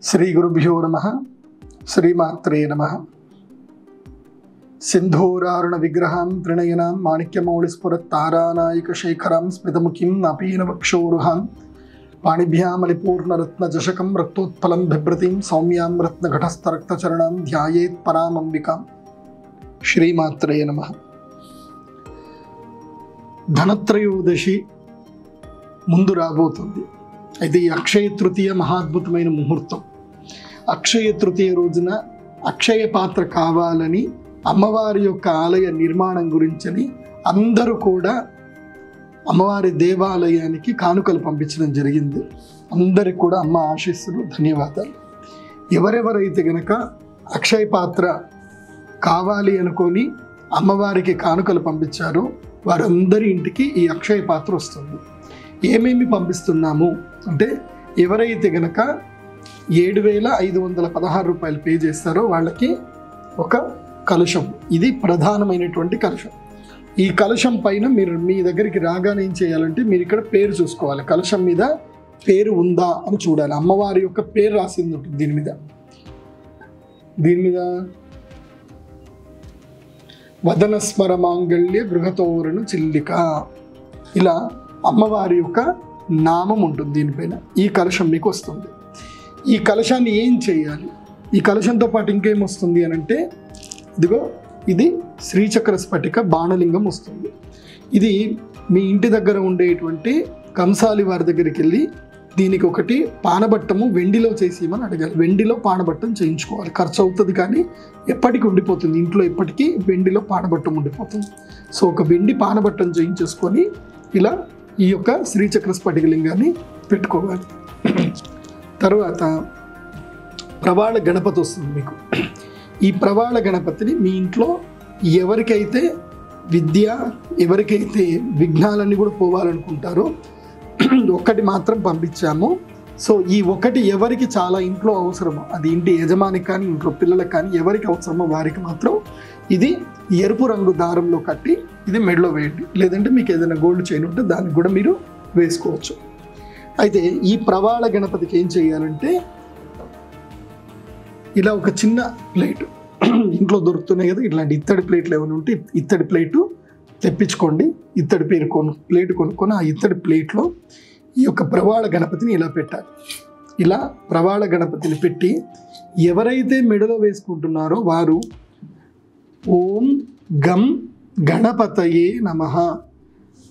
శ్రీ గురుభ్యో నమః. శ్రీమాత్రే నమః. సింధూరారుణ విగ్రహాం త్రినయనాం మాణిక్యమౌళిస్ఫురత్తారానాయిక శేఖరాం స్మితముఖీం నపీనవక్షోరుహాం పాణిభ్యామలిపూర్ణరత్నజశకం రక్తోత్పలం బిభ్రతీం సౌమ్యాం రత్నఘటస్థరక్తచరణాం ధ్యాయేత్ పరామంబికాం. శ్రీమాత్రే నమః. ధనత్రయోదశి ముందు రాబోతుంది. అయితే ఈ అక్షయ తృతీయ మహాద్భుతమైన ముహూర్తం. అక్షయ తృతీయ రోజున అక్షయ పాత్ర కావాలని అమ్మవారి యొక్క ఆలయ నిర్మాణం గురించని అందరూ కూడా అమ్మవారి దేవాలయానికి కానుకలు పంపించడం జరిగింది. అందరికి కూడా అమ్మ ఆశీస్సులు, ధన్యవాదాలు. ఎవరెవరైతే గనక అక్షయ పాత్ర కావాలి అనుకొని అమ్మవారికి కానుకలు పంపించారో వారందరి ఇంటికి ఈ అక్షయ పాత్ర వస్తుంది. ఏమేమి పంపిస్తున్నాము అంటే, ఎవరైతే గనక 7,516 రూపాయలు పే చేస్తారో వాళ్ళకి ఒక కలశం. ఇది ప్రధానమైనటువంటి కలశం. ఈ కలశం పైన మీరు మీ దగ్గరికి రాగానే ఏం చేయాలంటే, మీరు ఇక్కడ పేరు చూసుకోవాలి. కలశం మీద పేరు ఉందా అని చూడాలి. అమ్మవారి యొక్క పేరు రాసింది ఉంటుంది దీని మీద వదనస్మర మాంగళ్య గృహతోరణు చిల్లిక, ఇలా అమ్మవారి యొక్క నామం ఉంటుంది దీనిపైన. ఈ కలశం మీకు వస్తుంది. ఈ కలశాన్ని ఏం చేయాలి? ఈ కలశంతో పాటు ఇంకేం వస్తుంది అని అంటే, ఇదిగో ఇది శ్రీచక్ర స్ఫటిక బాణలింగం వస్తుంది. ఇది మీ ఇంటి దగ్గర ఉండేటువంటి కంసాలి వారి దగ్గరికి వెళ్ళి దీనికి ఒకటి పానబట్టము వెండిలో చేసి ఇవ్వమని అడగాలి. వెండిలో పానబట్టం చేయించుకోవాలి. ఖర్చు అవుతుంది కానీ ఎప్పటికి ఉండిపోతుంది. ఇంట్లో ఎప్పటికీ వెండిలో పానబట్టం ఉండిపోతుంది. సో ఒక వెండి పానబట్టం చేయించేసుకొని ఇలా ఈ యొక్క శ్రీచక్ర స్ఫటిక లింగాన్ని పెట్టుకోవాలి. తర్వాత ప్రవాళ గణపతి వస్తుంది మీకు. ఈ ప్రవాళ గణపతిని మీ ఇంట్లో ఎవరికైతే విద్య, ఎవరికైతే విఘ్నాలన్నీ కూడా పోవాలనుకుంటారో ఒకటి మాత్రం పంపించాము. సో ఈ ఒకటి ఎవరికి చాలా ఇంట్లో అవసరమో, అది ఇంటి యజమానికి కానీ ఇంట్లో పిల్లలకు కానీ ఎవరికి అవసరమో వారికి మాత్రం ఇది ఎరుపు రంగు దారంలో కట్టి ఇది మెడలో వేయండి. లేదంటే మీకు ఏదైనా గోల్డ్ చైన్ ఉంటే దానికి కూడా మీరు వేసుకోవచ్చు. అయితే ఈ ప్రవాళ గణపతికి ఏం చేయాలంటే, ఇలా ఒక చిన్న ప్లేట్ ఇంట్లో దొరుకుతున్నాయి కదా, ఇట్లాంటి ఇత్తడి ప్లేట్లు ఏమైనా ఉంటే ఇత్తడి ప్లేటు తెప్పించుకోండి. ఇత్తడి ప్లేట్ కొనుక్కొని ఆ ఇత్తడి ప్లేట్లో ఈ యొక్క ప్రవాళ గణపతిని ఇలా పెట్టాలి. ఇలా ప్రవాళ గణపతిని పెట్టి ఎవరైతే మెడలో వేసుకుంటున్నారో వారు ఓం గం గణపతయే నమః,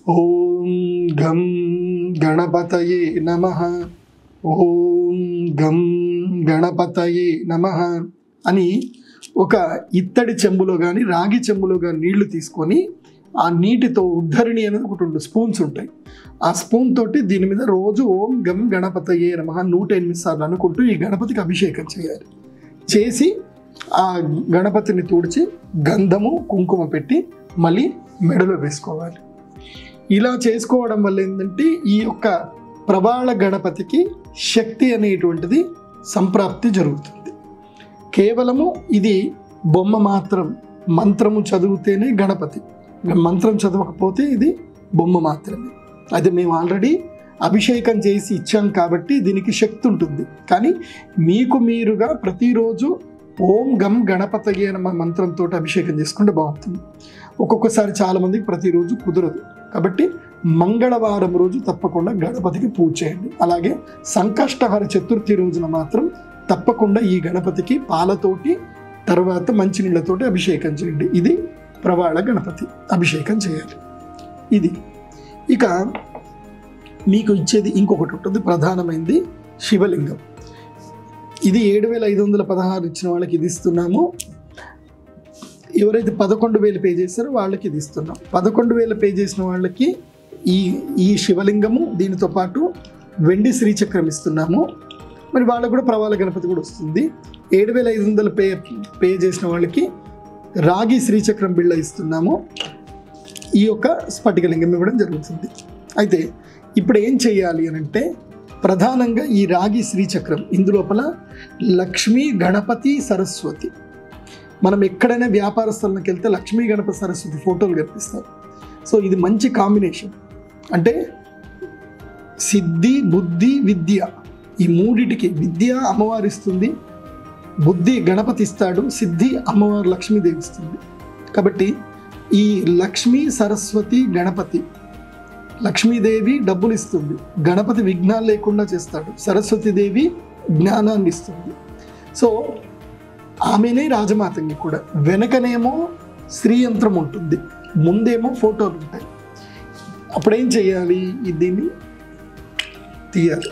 ఓం గం గణపతయే నమః, ఓం గం గణపతయే నమః అని ఒక ఇత్తడి చెంబులో కానీ రాగి చెంబులో కానీ నీళ్లు తీసుకొని ఆ నీటితో ఉద్ధరణి అనేది ఒకటి ఉంటుంది, స్పూన్స్ ఉంటాయి. ఆ స్పూన్ తోటి దీని మీద రోజు ఓం గం గణపతయే నమః 108 సార్లు అనుకుంటూ ఈ గణపతికి అభిషేకం చేయాలి. చేసి ఆ గణపతిని తుడిచి గంధము కుంకుమ పెట్టి మళ్ళీ మెడలో వేసుకోవాలి. ఇలా చేసుకోవడం వల్ల ఏంటంటే ఈ యొక్క ప్రవాళ గణపతికి శక్తి అనేటువంటిది సంప్రాప్తి జరుగుతుంది. కేవలము ఇది బొమ్మ మాత్రం, మంత్రము చదివితేనే గణపతి, మంత్రం చదవకపోతే ఇది బొమ్మ మాత్రమే. అది మేము ఆల్రెడీ అభిషేకం చేసి ఇచ్చాం కాబట్టి దీనికి శక్తి ఉంటుంది. కానీ మీకు మీరుగా ప్రతిరోజు ఓం గం గణపతయే నమః మంత్రంతో అభిషేకం చేసుకుంటే బాగుంటుంది. ఒక్కొక్కసారి చాలామందికి ప్రతిరోజు కుదరదు కాబట్టి మంగళవారం రోజు తప్పకుండా గణపతికి పూజ చేయండి. అలాగే సంకష్టహర చతుర్థి రోజున మాత్రం తప్పకుండా ఈ గణపతికి పాలతోటి తర్వాత మంచినీళ్ళతోటి అభిషేకం చేయండి. ఇది ప్రవాళ గణపతి అభిషేకం చేయాలి. ఇది ఇక మీకు ఇచ్చేది ఇంకొకటి ఉంటుంది, ప్రధానమైనది శివలింగం. ఇది 7,516 ఇచ్చిన వాళ్ళకి ఇది ఇస్తున్నాము. ఎవరైతే 11,000 పే చేస్తారో వాళ్ళకి ఇది ఇస్తున్నాం. 11,000 పే చేసిన వాళ్ళకి ఈ శివలింగము, దీనితో పాటు వెండి శ్రీచక్రం ఇస్తున్నాము. మరి వాళ్ళకు కూడా ప్రవాళ గణపతి కూడా వస్తుంది. 7,500 పే చేసిన వాళ్ళకి రాగి శ్రీచక్రం బిళ్ళ ఇస్తున్నాము. ఈ యొక్క స్ఫటికలింగం ఇవ్వడం జరుగుతుంది. అయితే ఇప్పుడు ఏం చేయాలి అని అంటే, ప్రధానంగా ఈ రాగి శ్రీచక్రం ఇందులోపల లక్ష్మీ గణపతి సరస్వతి, మనం ఎక్కడైనా వ్యాపార స్థలానికి వెళ్తే లక్ష్మీ గణపతి సరస్వతి ఫోటోలు కనిపిస్తారు. సో ఇది మంచి కాంబినేషన్. అంటే సిద్ధి, బుద్ధి, విద్య ఈ మూడిటికి విద్య అమ్మవారు ఇస్తుంది, బుద్ధి గణపతి ఇస్తాడు, సిద్ధి అమ్మవారు లక్ష్మీదేవి ఇస్తుంది. కాబట్టి ఈ లక్ష్మీ సరస్వతి గణపతి, లక్ష్మీదేవి డబ్బులు ఇస్తుంది, గణపతి విఘ్నాలు లేకుండా చేస్తాడు, సరస్వతీదేవి జ్ఞానాన్ని ఇస్తుంది. సో ఆమెనే రాజమాతంగి కూడా. వెనకనేమో శ్రీయంత్రం ఉంటుంది, ముందేమో ఫోటోలు ఉంటాయి. అప్పుడేం చేయాలి? దీన్ని తీయాలి.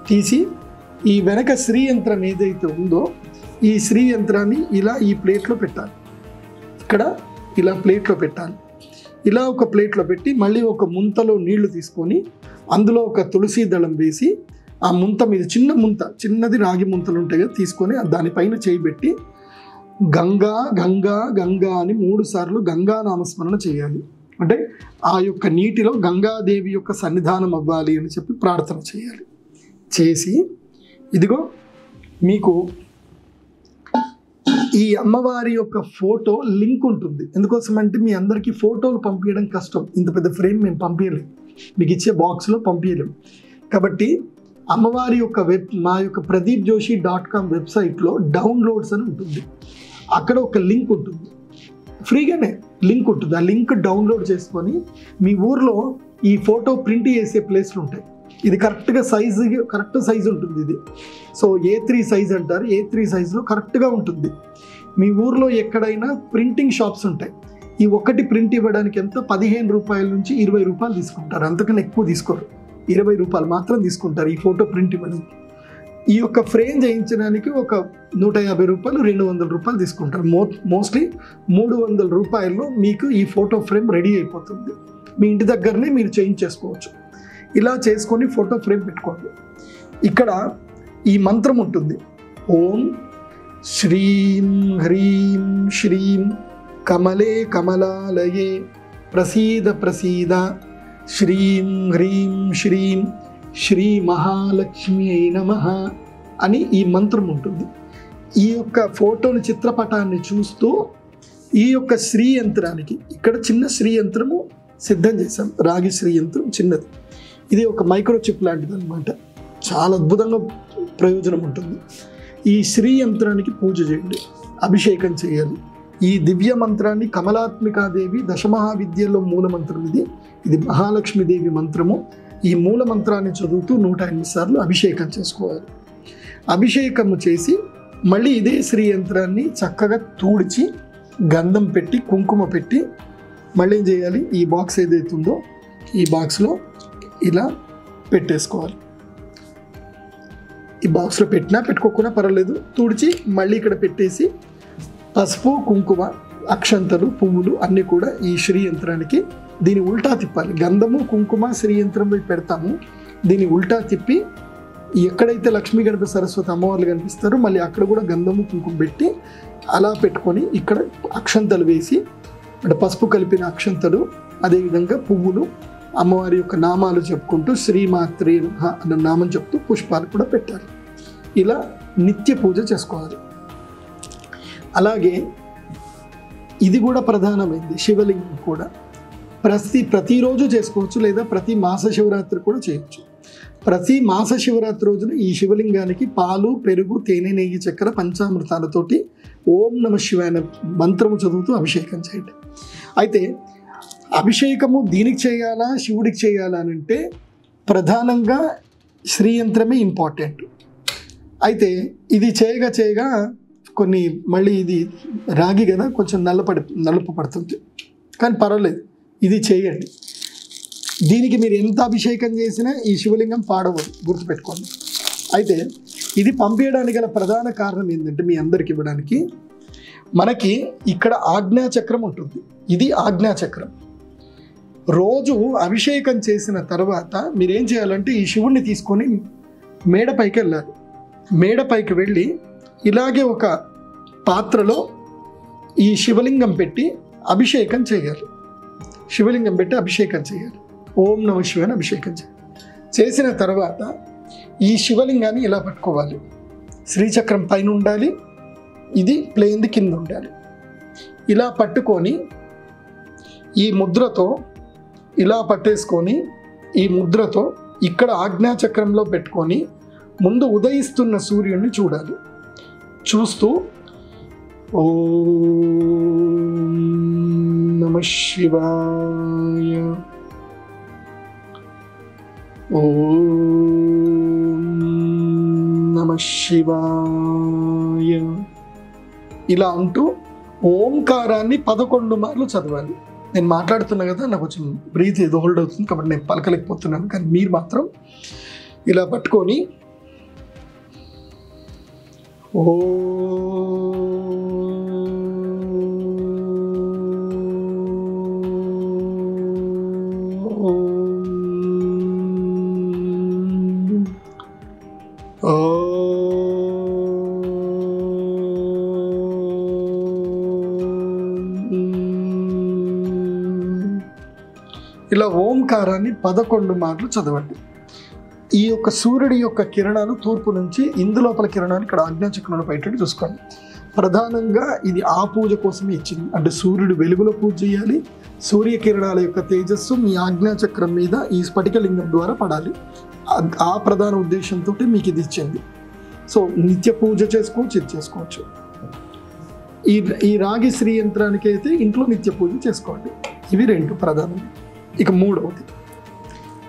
తీసి ఈ వెనక శ్రీయంత్రం ఏదైతే ఉందో ఈ శ్రీయంత్రాన్ని ఇలా ఈ ప్లేట్లో పెట్టాలి. ఇక్కడ ఇలా ప్లేట్లో పెట్టాలి. ఇలా ఒక ప్లేట్లో పెట్టి మళ్ళీ ఒక ముంతలో నీళ్లు తీసుకొని అందులో ఒక తులసి దళం వేసి ఆ ముంత మీద చిన్నది రాగి ముంతలు ఉంటాయి కదా, తీసుకొని దానిపైన చేయిబెట్టి గంగా గంగా గంగా అని 3 సార్లు గంగా నామస్మరణ చేయాలి. అంటే ఆ యొక్క నీటిలో గంగాదేవి యొక్క సన్నిధానం అవ్వాలి అని చెప్పి ప్రార్థన చేయాలి. చేసి ఇదిగో మీకు ఈ అమ్మవారి యొక్క ఫోటో లింక్ ఉంటుంది. ఎందుకోసం అంటే మీ అందరికీ ఫోటోలు పంపించడం కష్టం, ఇంత పెద్ద ఫ్రేమ్ మేము పంపించలేము, మీకు ఇచ్చే బాక్స్లో పంపించలేము. కాబట్టి అమ్మవారి యొక్క మా యొక్క pradeepjoshi.com వెబ్సైట్లో డౌన్లోడ్స్ అని ఉంటుంది. అక్కడ ఒక లింక్ ఉంటుంది, ఫ్రీగానే లింక్ ఉంటుంది. ఆ లింక్ డౌన్లోడ్ చేసుకొని మీ ఊర్లో ఈ ఫోటో ప్రింట్ చేసే ప్లేస్లు ఉంటాయి. ఇది కరెక్ట్ సైజు ఉంటుంది. ఇది సో A3 సైజ్ అంటారు. A3 సైజులో కరెక్ట్గా ఉంటుంది. మీ ఊర్లో ఎక్కడైనా ప్రింటింగ్ షాప్స్ ఉంటాయి. ఈ ఒకటి ప్రింట్ ఇవ్వడానికి ఎంత 15 రూపాయల నుంచి 20 రూపాయలు తీసుకుంటారు, అంతకన్నా ఎక్కువ తీసుకోరు. 20 రూపాయలు మాత్రం తీసుకుంటారు ఈ ఫోటో ప్రింట్ ఇవ్వడానికి. ఈ యొక్క ఫ్రేమ్ చేయించడానికి ఒక 150 రూపాయలు 200 రూపాయలు తీసుకుంటారు. మోస్ట్లీ 300 రూపాయల్లో మీకు ఈ ఫోటో ఫ్రేమ్ రెడీ అయిపోతుంది. మీ ఇంటి దగ్గరనే మీరు చేయించేసుకోవచ్చు. ఇలా చేసుకొని ఫోటో ఫ్రేమ్ పెట్టుకోండి. ఇక్కడ ఈ మంత్రం ఉంటుంది, ఓం శ్రీం హ్రీం శ్రీం కమలే కమలాలయే ప్రసీద ప్రసీద శ్రీం హ్రీం శ్రీం శ్రీ మహాలక్ష్మి నమః అని ఈ మంత్రం ఉంటుంది. ఈ యొక్క ఫోటోని చిత్రపటాన్ని చూస్తూ ఈ యొక్క శ్రీ యంత్రానికి ఇక్కడ చిన్న శ్రీ యంత్రము సిద్ధం చేశాం. రాగి శ్రీ యంత్రం చిన్నది, ఇది ఒక మైక్రోచిప్ లాంటిది అనమాట. చాలా అద్భుతంగా ప్రయోజనం ఉంటుంది. ఈ శ్రీ యంత్రానికి పూజ చేయండి, అభిషేకం చేయాలి. ఈ దివ్య మంత్రాన్ని కమలాత్మికాదేవి దశమహావిద్యల్లో మూల మంత్రం ఇది మహాలక్ష్మీదేవి మంత్రము. ఈ మూల మంత్రాన్ని చదువుతూ 108 సార్లు అభిషేకం చేసుకోవాలి. అభిషేకము చేసి మళ్ళీ ఇదే శ్రీ యంత్రాన్ని చక్కగా తూడిచి గంధం పెట్టి కుంకుమ పెట్టి మళ్ళీ ఏం చేయాలి, ఈ బాక్స్ ఏదైతే ఉందో ఈ బాక్స్లో ఇలా పెట్టేసుకోవాలి. ఈ బాక్స్లో పెట్టినా పెట్టుకోకుండా పర్వాలేదు, తుడిచి మళ్ళీ ఇక్కడ పెట్టేసి పసుపు కుంకుమ అక్షంతలు పువ్వులు అన్నీ కూడా ఈ శ్రీ యంత్రానికి దీన్ని ఉల్టా తిప్పాలి. గంధము కుంకుమ శ్రీ యంత్రంలో పెడతాము, దీన్ని ఉల్టా తిప్పి ఎక్కడైతే లక్ష్మీ గణపతి సరస్వతి అమ్మవార్లు కనిపిస్తారో మళ్ళీ అక్కడ కూడా గంధము కుంకుమ పెట్టి అలా పెట్టుకొని ఇక్కడ అక్షంతలు వేసి, అంటే పసుపు కలిపిన అక్షంతలు, అదేవిధంగా పువ్వులు, అమ్మవారి యొక్క నామాలు చెప్పుకుంటూ శ్రీమాత్రే అన్న నామం చెప్తూ పుష్పాలు కూడా పెట్టాలి. ఇలా నిత్య పూజ చేసుకోవాలి. అలాగే ఇది కూడా ప్రధానమైంది, శివలింగం కూడా ప్రతిరోజు చేసుకోవచ్చు, లేదా ప్రతి మాస శివరాత్రి కూడా చేయొచ్చు. ప్రతి మాస శివరాత్రి రోజున ఈ శివలింగానికి పాలు పెరుగు తేనె నెయ్యి చక్కెర పంచామృతాలతోటి ఓం నమ శివాయ మంత్రము చదువుతూ అభిషేకం చేయండి. అయితే అభిషేకము దీనికి చేయాలా శివుడికి చేయాలా అని అంటే ప్రధానంగా శ్రీయంత్రమే ఇంపార్టెంట్. అయితే ఇది చేయగా కొన్ని మళ్ళీ ఇది రాగి కదా కొంచెం నలుపు పడుతుంది, కానీ పర్వాలేదు, ఇది చేయండి. దీనికి మీరు ఎంత అభిషేకం చేసినా ఈ శివలింగం పాడవదు, గుర్తుపెట్టుకోండి. అయితే ఇది పంపించడానికి గల ప్రధాన కారణం ఏంటంటే మీ అందరికి ఇవ్వడానికి, మనకి ఇక్కడ ఆజ్ఞాచక్రం ఉంటుంది. ఇది ఆజ్ఞాచక్రం. రోజు అభిషేకం చేసిన తర్వాత మీరేం చేయాలంటే ఈ శివుణ్ణి తీసుకొని మేడపైకి వెళ్ళాలి. మేడపైకి వెళ్ళి ఇలాగే ఒక పాత్రలో ఈ శివలింగం పెట్టి అభిషేకం చేయాలి. శివలింగం పెట్టి అభిషేకం చేయాలి. ఓం నమ శివాయ అభిషేకం చేయాలి. చేసిన తర్వాత ఈ శివలింగాన్ని ఇలా పట్టుకోవాలి. శ్రీచక్రం పైన ఉండాలి, ఇది ప్లేన్ది కింద ఉండాలి. ఇలా పట్టుకొని ఈ ముద్రతో ఇలా పట్టేసుకొని ఈ ముద్రతో ఇక్కడ ఆజ్ఞాచక్రంలో పెట్టుకొని ముందు ఉదయిస్తున్న సూర్యుడిని చూడాలి. చూస్తూ ఓం నమః శివాయ, ఓం నమః శివాయ ఇలా అంటూ ఓంకారాన్ని 11 మార్లు చదవాలి. నేను మాట్లాడుతున్నా కదా, నాకు కొంచెం బ్రీత్ ఏదో హోల్డ్ అవుతుంది కాబట్టి నేను పలకలేకపోతున్నాను. కానీ మీరు మాత్రం ఇలా పట్టుకొని ఇలా ఓంకారాన్ని 11 మార్లు చదవండి. ఈ యొక్క సూర్యుడి యొక్క కిరణాలు తూర్పు నుంచి ఇందులోపల కిరణాలు ఇక్కడ ఆజ్ఞాచక్రంలో బయటకు చూసుకోండి. ప్రధానంగా ఇది ఆ పూజ కోసమే ఇచ్చింది. అంటే సూర్యుడు వెలుగులో పూజ చేయాలి, సూర్యకిరణాల యొక్క తేజస్సు మీ ఆజ్ఞాచక్రం మీద ఈ స్ఫటికలింగం ద్వారా పడాలి. ఆ ప్రధాన ఉద్దేశంతో మీకు ఇది ఇచ్చింది. సో నిత్య పూజ చేసుకోవచ్చు, ఇది చేసుకోవచ్చు. ఈ రాగి శ్రీ యంత్రానికి అయితే ఇంట్లో నిత్య పూజ చేసుకోండి. ఇవి 2 ప్రధానం. ఇక 3వది,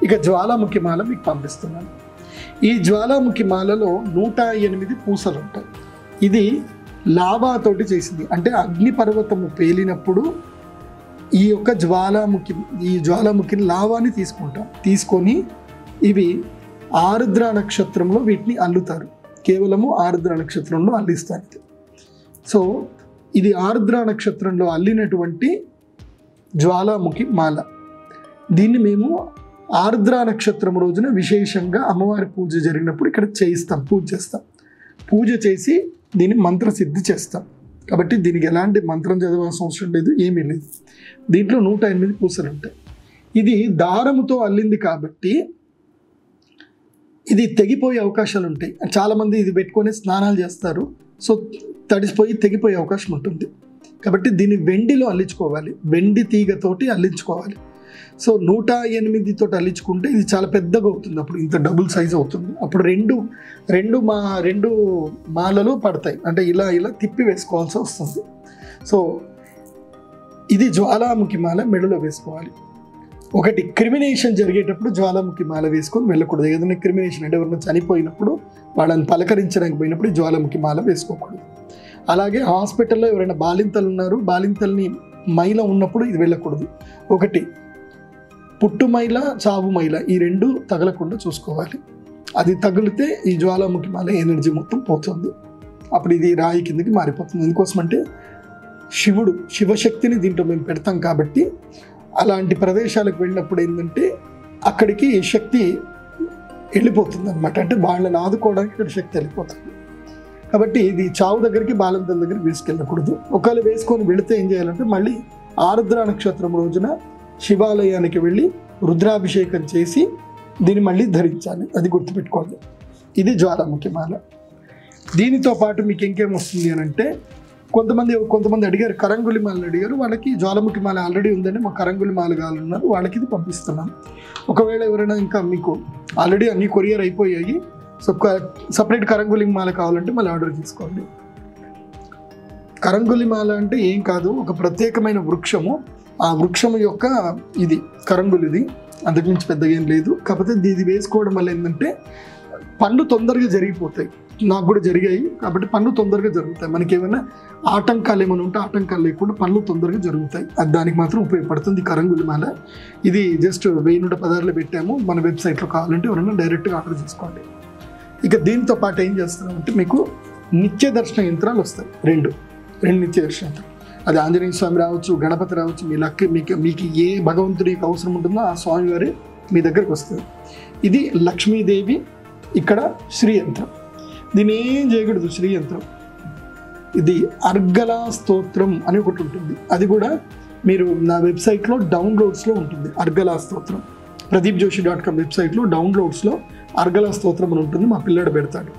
ఇక జ్వాలాముఖి మాల మీకు పంపిస్తున్నాను. ఈ జ్వాలాముఖి మాలలో 108 పూసలు ఉంటాయి. ఇది లావాతోటి చేసింది. అంటే అగ్నిపర్వతము పేలినప్పుడు ఈ యొక్క జ్వాలాముఖిని లావాని తీసుకుంటాం. తీసుకొని ఇవి ఆరుద్ర నక్షత్రంలో వీటిని అల్లుతారు. కేవలము ఆరుద్ర నక్షత్రంలో అల్లిస్తారు. సో ఇది ఆరుద్ర నక్షత్రంలో అల్లినటువంటి జ్వాలాముఖి మాల. దీన్ని మేము ఆరుద్ర నక్షత్రం రోజున విశేషంగా అమ్మవారి పూజ జరిగినప్పుడు ఇక్కడ పూజ చేస్తాం. పూజ చేసి దీన్ని మంత్రసిద్ధి చేస్తాం. కాబట్టి దీనికి ఎలాంటి మంత్రం చదవాల్సిన అవసరం లేదు, ఏమీ లేదు. దీంట్లో 108 పూసలు ఉంటాయి. ఇది దారముతో అల్లింది కాబట్టి ఇది తెగిపోయే అవకాశాలు ఉంటాయి. చాలామంది ఇది పెట్టుకొని స్నానాలు చేస్తారు. సో తడిసిపోయి తెగిపోయే అవకాశం ఉంటుంది. కాబట్టి దీన్ని వెండిలో అల్లించుకోవాలి, వెండి తీగతోటి అల్లించుకోవాలి. సో 108 తోటి అల్లించుకుంటే ఇది చాలా పెద్దగా అవుతుంది. అప్పుడు ఇంత డబుల్ సైజ్ అవుతుంది. అప్పుడు రెండు మాలలు పడతాయి. అంటే ఇలా తిప్పి వేసుకోవాల్సి వస్తుంది. సో ఇది జ్వాలాముఖి మాల మెడలో వేసుకోవాలి. ఒకటి, క్రిమినేషన్ జరిగేటప్పుడు జ్వాలాముఖి మాల వేసుకొని వెళ్ళకూడదు. ఏదైనా క్రిమినేషన్ అంటే ఎవరైనా చనిపోయినప్పుడు వాళ్ళని పలకరించడానికి పోయినప్పుడు జ్వాలాముఖి మాల వేసుకోకూడదు. అలాగే హాస్పిటల్లో ఎవరైనా బాలింతలు ఉన్నారు, బాలింతల్ని మైల ఉన్నప్పుడు ఇది వెళ్ళకూడదు. ఒకటి, పుట్టు మైల, చావు మైల, ఈ 2 తగలకుండా చూసుకోవాలి. అది తగిలితే ఈ జ్వాలాముఖి మాల ఎనర్జీ మొత్తం పోతుంది. అప్పుడు ఇది రాయి కిందకి మారిపోతుంది. ఎందుకోసమంటే శివశక్తిని దీంట్లో మేము పెడతాం కాబట్టి అలాంటి ప్రదేశాలకు వెళ్ళినప్పుడు ఏంటంటే అక్కడికి శక్తి వెళ్ళిపోతుంది అనమాట. అంటే వాళ్ళని ఆదుకోవడానికి ఇక్కడ శక్తి వెళ్ళిపోతుంది. కాబట్టి ఇది చావు దగ్గరికి, బాలంతల దగ్గరికి వేసుకెళ్ళకూడదు. ఒకవేళ వేసుకొని వెళితే ఏం చేయాలంటే మళ్ళీ ఆరుద్ర నక్షత్రం రోజున శివాలయానికి వెళ్ళి రుద్రాభిషేకం చేసి దీన్ని మళ్ళీ ధరించాలి. అది గుర్తుపెట్టుకోండి. ఇది జ్వాలాముఖి మాల. దీనితో పాటు మీకు ఇంకేం వస్తుంది అని అంటే కొంతమంది అడిగారు, కరంగులి మాలను అడిగారు. వాళ్ళకి జ్వాలాముఖి మాల ఆల్రెడీ ఉందని, మా కరంగులి మాల కావాలన్నారు. వాళ్ళకి ఇది పంపిస్తున్నాను. ఒకవేళ ఎవరైనా ఇంకా మీకు ఆల్రెడీ అన్ని కొరియర్ అయిపోయాయి, సపరేట్ కరంగులి మాల కావాలంటే మళ్ళీ ఆర్డర్ చేసుకోండి. కరంగులి మాల అంటే ఏం కాదు, ఒక ప్రత్యేకమైన వృక్షము. ఆ వృక్షం యొక్క ఇది కరంగులిది, అంతకుమించి పెద్దగా ఏం లేదు. కాకపోతే ఇది వేసుకోవడం వల్ల ఏంటంటే పనులు తొందరగా జరిగిపోతాయి. నాకు కూడా జరిగాయి కాబట్టి పనులు తొందరగా జరుగుతాయి. మనకి ఏమైనా ఆటంకాలు ఏమైనా ఉంటే ఆటంకాలు లేకుండా పనులు తొందరగా జరుగుతాయి. అది దానికి మాత్రం ఉపయోగపడుతుంది కరంగులి మాల. ఇది జస్ట్ 1016 పెట్టాము. మన వెబ్సైట్లో కావాలంటే ఎవరైనా డైరెక్ట్గా ఆర్డర్ చేసుకోండి. ఇక దీంతో పాటు ఏం చేస్తున్నామంటే మీకు నిత్య దర్శన యంత్రాలు వస్తాయి. రెండు నిత్య దర్శన యంత్రాలు. అది ఆంజనేయ స్వామి రావచ్చు, గణపతి రావచ్చు, మీకు ఏ భగవంతుడికి అవసరం ఉంటుందో ఆ స్వామి వారి మీ దగ్గరకు వస్తుంది. ఇది లక్ష్మీదేవి, ఇక్కడ శ్రీ యంత్రం. దీన్ని ఏం చేయకూడదు, శ్రీ యంత్రం. ఇది అర్గళా స్తోత్రం అని ఒకటి ఉంటుంది. అది కూడా మీరు నా వెబ్సైట్లో డౌన్లోడ్స్లో ఉంటుంది. అర్గళా స్తోత్రం pradeepjoshi.com వెబ్సైట్లో డౌన్లోడ్స్లో అర్గళా స్తోత్రం అని ఉంటుంది. మా పిల్లాడు పెడతాడు.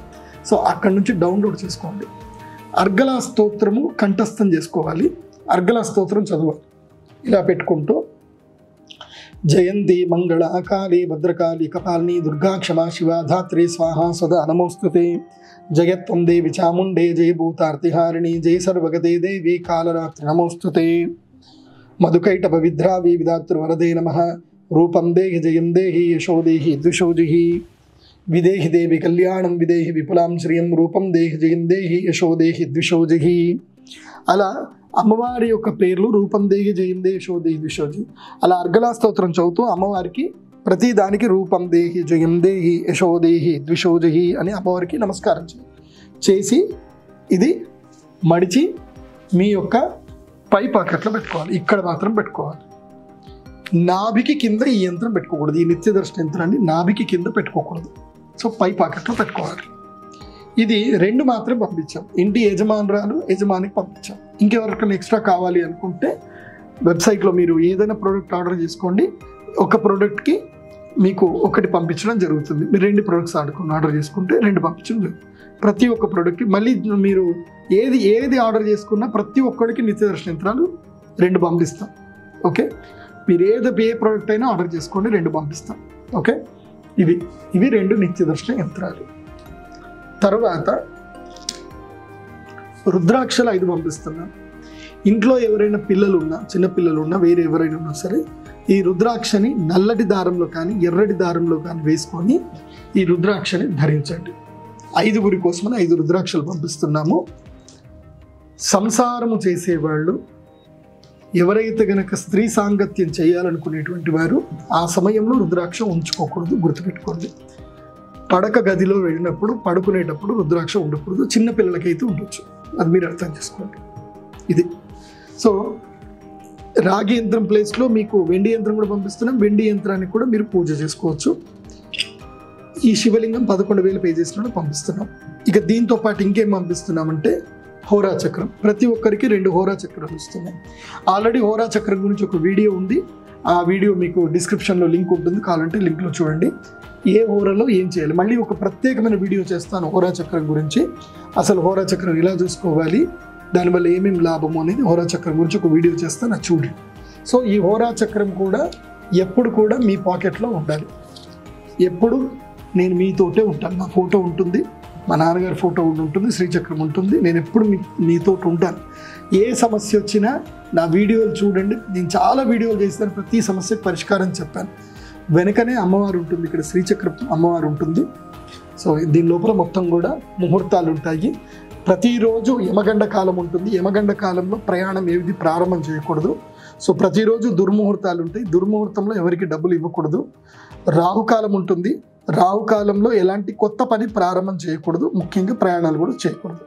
సో అక్కడి నుంచి డౌన్లోడ్ చేసుకోండి. అర్గళా స్తోత్రము కంఠస్థం చేసుకోవాలి. అర్గళా స్తోత్రం చదవాలి. ఇలా పెట్టుకుంటూ జయంతి మంగళ కాళీ భద్రకాళి కపాలిని దుర్గా క్షమా శివా ధాత్రి స్వాహా సదా నమోస్తుతే జయత్వం దేవి చాముండే జయ భూతార్తిహారిణి జయ సర్వగతే దేవి కాలరాత్రి నమోస్తుతే మధుకైటభ విద్రావి విధాతృవరదే నమః రూపం దేహి జయం దేహి యశో దేహి ద్విషోజిహి విదేహి దేవి కళ్యాణం విదేహి విపులాం శ్రియం రూపం దేహి జయం దేహి యశో దేహి ద్విషోజిహి. అలా అమ్మవారి యొక్క పేర్లు రూపం దేహి జయం దేహి యశో దేహి ద్విషోజి. అలా అర్గళా స్తోత్రం చదువుతూ అమ్మవారికి ప్రతి దానికి రూపం దేహి జయం దేహి యశో దేహి ద్విషోజిహి అని అమ్మవారికి నమస్కారం చేసి ఇది మడిచి మీ యొక్క పై పాకెట్లో పెట్టుకోవాలి. ఇక్కడ మాత్రం పెట్టుకోవాలి. నాభికి కింద ఈ యంత్రం పెట్టుకోకూడదు. ఈ నిత్య దర్శన యంత్రాన్ని నాభికి కింద పెట్టుకోకూడదు. సో పై పాకెట్లో పెట్టుకోవాలి. ఇది 2 మాత్రం పంపించాం. ఇంటి యజమానికి పంపించాం. ఇంకెవరికైనా ఎక్స్ట్రా కావాలి అనుకుంటే వెబ్సైట్లో మీరు ఏదైనా ప్రోడక్ట్ ఆర్డర్ చేసుకోండి. ఒక ప్రోడక్ట్కి మీకు 1 పంపించడం జరుగుతుంది. మీరు 2 ప్రోడక్ట్స్ ఆర్డర్ చేసుకుంటే 2 పంపించడం జరుగుతుంది. ప్రతి ఒక్క ప్రోడక్ట్కి మళ్ళీ మీరు ఏది ఆర్డర్ చేసుకున్నా ప్రతి ఒక్కడికి నిత్య దర్శన యంత్రాలు 2 పంపిస్తాం. ఓకే, మీరు ఏ ప్రోడక్ట్ అయినా ఆర్డర్ చేసుకోండి, 2 పంపిస్తాం. ఓకే, ఇవి 2 నిత్య దర్శన యంత్రాలు. తర్వాత రుద్రాక్షలు 5 పంపిస్తున్నాను. ఇంట్లో ఎవరైనా పిల్లలు ఉన్నా, చిన్న పిల్లలు ఉన్నా, వేరే ఎవరైనా ఉన్నా సరే ఈ రుద్రాక్షని నల్లటి దారంలో కానీ ఎర్రటి దారంలో కానీ వేసుకొని ఈ రుద్రాక్షని ధరించండి. 5 కోసమని 5 రుద్రాక్షలు పంపిస్తున్నాము. సంసారము చేసేవాళ్ళు ఎవరైతే గనక స్త్రీ సాంగత్యం చేయాలనుకునేటువంటి వారు ఆ సమయంలో రుద్రాక్ష ఉంచుకోకూడదు, గుర్తుపెట్టుకోండి. పడక గదిలో వెళ్ళినప్పుడు పడుకునేటప్పుడు రుద్రాక్ష ఉండకూడదు. చిన్న పిల్లలకైతే ఉండొచ్చు, అది మీరు అర్థం చేసుకోండి. ఇది సో రాగి యంత్రం ప్లేస్లో మీకు వెండి యంత్రం కూడా పంపిస్తున్నాం. వెండి యంత్రానికి కూడా మీరు పూజ చేసుకోవచ్చు. ఈ శివలింగం 11,000 పేజెస్లో పంపిస్తున్నాం. ఇక దీంతో పాటు ఇంకేం పంపిస్తున్నామంటే హోరా చక్రం. ప్రతి ఒక్కరికి 2 హోరా చక్రాలు ఇస్తున్నాయి. ఆల్రెడీ హోరా చక్రం గురించి ఒక వీడియో ఉంది. ఆ వీడియో మీకు డిస్క్రిప్షన్లో లింక్ ఉంటుంది, కావాలంటే లింక్లో చూడండి. ఏ హోరాలో ఏం చేయాలి, మళ్ళీ ఒక ప్రత్యేకమైన వీడియో చేస్తాను హోరా చక్రం గురించి. అసలు హోరా చక్రం ఎలా చూసుకోవాలి, దానివల్ల ఏమేమి లాభము అనేది హోరా చక్రం గురించి ఒక వీడియో చేస్తాను, అది చూడండి. సో ఈ హోరా చక్రం కూడా ఎప్పుడు కూడా మీ పాకెట్లో ఉండాలి. ఎప్పుడు నేను మీతోటే ఉంటాను. నా ఫోటో ఉంటుంది, మా నాన్నగారి ఫోటో ఉంటుంది, శ్రీచక్రం ఉంటుంది. నేను ఎప్పుడు మీతో ఉంటాను. ఏ సమస్య వచ్చినా నా వీడియోలు చూడండి. నేను చాలా వీడియోలు చేస్తాను, ప్రతి సమస్యకు పరిష్కారం చెప్పాను. వెనకనే అమ్మవారు ఉంటుంది, ఇక్కడ శ్రీచక్రం అమ్మవారు ఉంటుంది. సో దీని లోపల మొత్తం కూడా ముహూర్తాలు ఉంటాయి. ప్రతిరోజు యమగండ కాలం ఉంటుంది. యమగండ కాలంలో ప్రయాణం ఏది ప్రారంభం చేయకూడదు. సో ప్రతిరోజు దుర్ముహూర్తాలు ఉంటాయి. దుర్ముహూర్తంలో ఎవరికి డబ్బులు ఇవ్వకూడదు. రాహుకాలం ఉంటుంది. రాహుకాలంలో ఎలాంటి కొత్త పని ప్రారంభం చేయకూడదు. ముఖ్యంగా ప్రయాణాలు కూడా చేయకూడదు.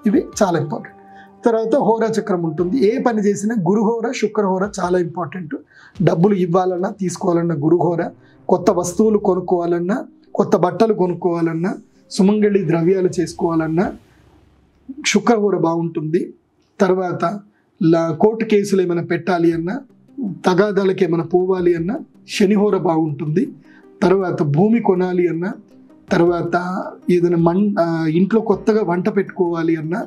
ఇవి చాలా ఇంపార్టెంట్. తర్వాత హోరా చక్రం ఉంటుంది. ఏ పని చేసినా గురుహోర శుక్రహోర చాలా ఇంపార్టెంట్. డబ్బులు ఇవ్వాలన్నా తీసుకోవాలన్నా గురుహోర, కొత్త వస్తువులు కొనుక్కోవాలన్నా, కొత్త బట్టలు కొనుక్కోవాలన్నా, సుమంగళి ద్రవ్యాలు చేసుకోవాలన్నా శుక్రహోర బాగుంటుంది. తర్వాత కోర్టు కేసులు ఏమైనా పెట్టాలి అన్నా, తగాదాలకి ఏమైనా పోవాలి అన్నా శనిహోర బాగుంటుంది. తర్వాత భూమి కొనాలి అన్నా, తర్వాత ఏదైనా ఇంట్లో కొత్తగా వంట పెట్టుకోవాలి అన్నా,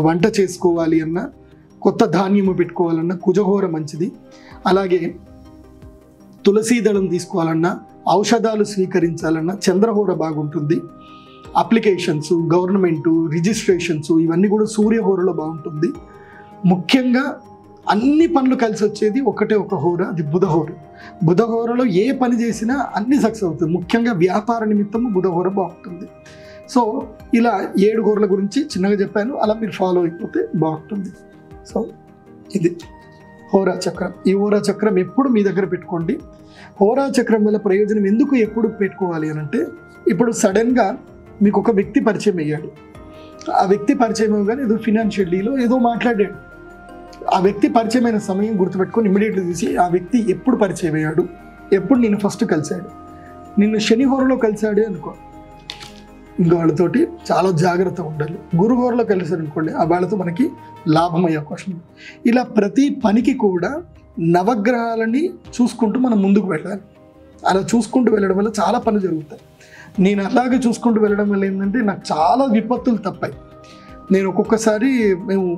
వంట చేసుకోవాలి అన్నా, కొత్త ధాన్యము పెట్టుకోవాలన్నా కుజహోర మంచిది. అలాగే తులసీదళం తీసుకోవాలన్నా, ఔషధాలు స్వీకరించాలన్నా చంద్రహోర బాగుంటుంది. అప్లికేషన్స్, గవర్నమెంటు, రిజిస్ట్రేషన్స్ ఇవన్నీ కూడా సూర్యహోరలో బాగుంటుంది. ముఖ్యంగా అన్ని పనులు కలిసి వచ్చేది ఒకటే ఒక హోర, అది బుధహోర. బుధహోరలో ఏ పని చేసినా అన్ని సక్సెస్ అవుతుంది. ముఖ్యంగా వ్యాపార నిమిత్తము బుధహోర బాగుంటుంది. సో ఇలా 7 హోరల గురించి చిన్నగా చెప్పాను, అలా మీరు ఫాలో అయిపోతే బాగుంటుంది. సో ఇది హోరా చక్రం. ఈ హోరా చక్రం ఎప్పుడు మీ దగ్గర పెట్టుకోండి. హోరా చక్రం వల్ల ప్రయోజనం ఎందుకు ఎప్పుడు పెట్టుకోవాలి అని అంటే, ఇప్పుడు సడన్గా మీకు ఒక వ్యక్తి పరిచయం అయ్యాడు. ఆ వ్యక్తి పరిచయం అవ్వగానే ఏదో ఫినాన్షియల్లీలో ఏదో మాట్లాడాడు. ఆ వ్యక్తి పరిచయమైన సమయం గుర్తుపెట్టుకొని ఇమ్మీడియట్లీ తీసి ఆ వ్యక్తి ఎప్పుడు పరిచయం అయ్యాడు, ఎప్పుడు నేను ఫస్ట్ కలిశాడు, నిన్ను శనిహోరలో కలిశాడు అనుకో, ఇంకా వాళ్ళతోటి చాలా జాగ్రత్తగా ఉండాలి. గురుహోరలో కలిశారు అనుకోండి, ఆ వాళ్ళతో మనకి లాభం అయ్యే అవకాశం ఉంది. ఇలా ప్రతి పనికి కూడా నవగ్రహాలని చూసుకుంటూ మనం ముందుకు వెళ్ళాలి. అలా చూసుకుంటూ వెళ్ళడం వల్ల చాలా పనులు జరుగుతాయి. నేను అలాగే చూసుకుంటూ వెళ్ళడం వల్ల ఏంటంటే నాకు చాలా విపత్తులు తప్పాయి. నేను ఒక్కొక్కసారి మేము